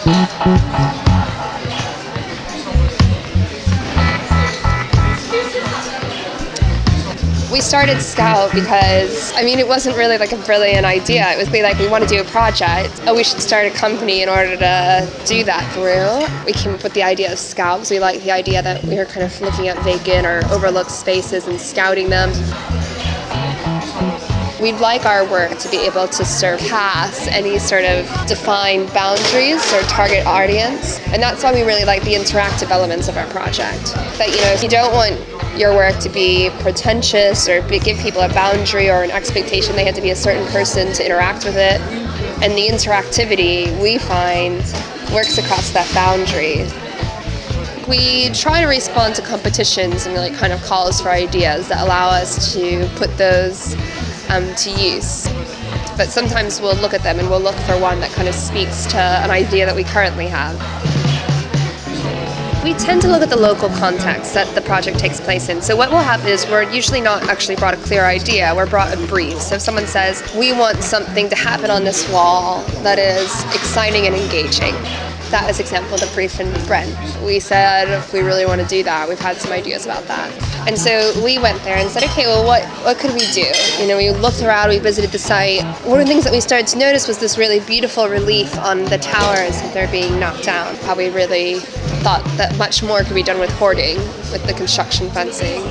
We started Scout because, it wasn't really like a brilliant idea. It was like, we want to do a project. We should start a company in order to do that through. We came up with the idea of Scout because we liked the idea that we were kind of looking at vacant or overlooked spaces and scouting them. We'd like our work to be able to surpass any sort of defined boundaries or target audience. And that's why we really like the interactive elements of our project. That, if you don't want your work to be pretentious or give people a boundary or an expectation they have to be a certain person to interact with it, and the interactivity, we find, works across that boundary. We try to respond to competitions and really kind of calls for ideas that allow us to put those to use. But sometimes we'll look at them and we'll look for one that kind of speaks to an idea that we currently have. We tend to look at the local context that the project takes place in. So what will happen is we're usually not actually brought a clear idea, we're brought a brief. So if someone says, we want something to happen on this wall that is exciting and engaging. That is example of the brief in Brent. We said, if we really want to do that, we've had some ideas about that. And so we went there and said, okay, well, what could we do? We looked around, we visited the site. One of the things that we started to notice was this really beautiful relief on the towers that they're being knocked down. How we really thought that much more could be done with hoarding, with the construction fencing.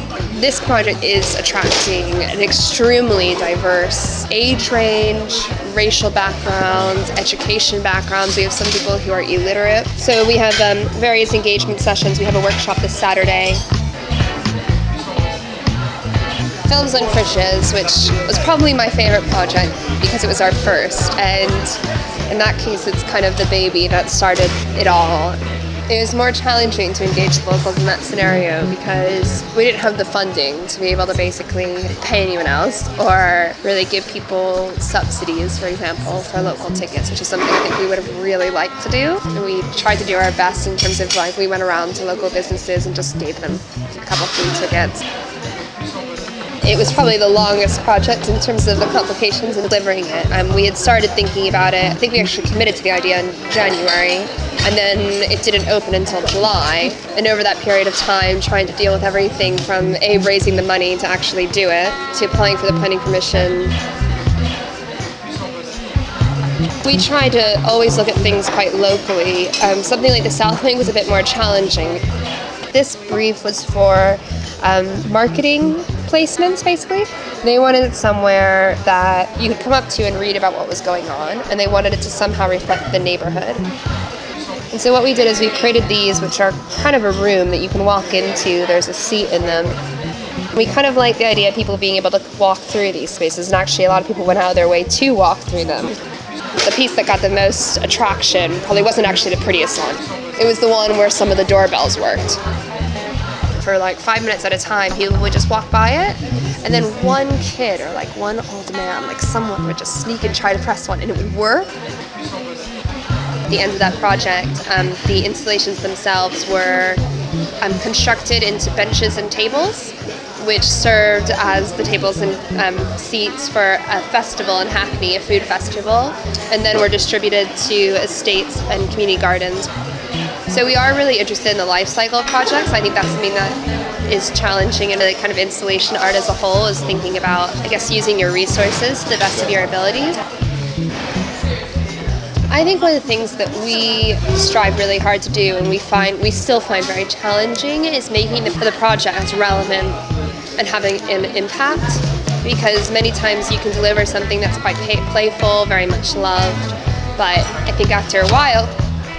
This project is attracting an extremely diverse age range, racial backgrounds, education backgrounds. We have some people who are illiterate. So we have various engagement sessions. We have a workshop this Saturday. Films and Fishes, which was probably my favorite project because it was our first, and in that case it's kind of the baby that started it all. It was more challenging to engage the locals in that scenario because we didn't have the funding to be able to basically pay anyone else or really give people subsidies, for example, for local tickets, which is something I think we would have really liked to do. And we tried to do our best in terms of we went around to local businesses and just gave them a couple free tickets. It was probably the longest project in terms of the complications in delivering it. We had started thinking about it. I think we actually committed to the idea in January, and then it didn't open until July. And over that period of time, trying to deal with everything from raising the money to actually do it, to applying for the planning permission. We try to always look at things quite locally. Something like the South Wing was a bit more challenging. This brief was for marketing placements, basically. They wanted it somewhere that you could come up to and read about what was going on, and they wanted it to somehow reflect the neighborhood. And so what we did is we created these, which are kind of a room that you can walk into. There's a seat in them. We kind of like the idea of people being able to walk through these spaces, and actually a lot of people went out of their way to walk through them. The piece that got the most attraction probably wasn't actually the prettiest one. It was the one where some of the doorbells worked. For 5 minutes at a time, people would just walk by it, and then one kid or one old man, someone would just sneak and try to press one, and it would work. At the end of that project, the installations themselves were constructed into benches and tables, which served as the tables and seats for a festival in Hackney, a food festival, and then were distributed to estates and community gardens. So we are really interested in the life cycle of projects. I think that's something that is challenging in kind of installation art as a whole, is thinking about, using your resources to the best of your abilities. I think one of the things that we strive really hard to do, and we still find very challenging, is making the project relevant and having an impact. Because many times you can deliver something that's quite playful, very much loved, but I think after a while,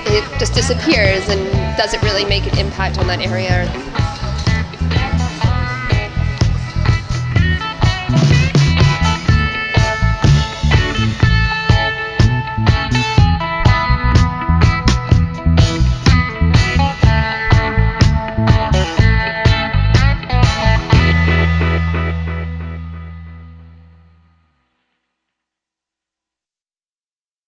it just disappears and doesn't really make an impact on that area.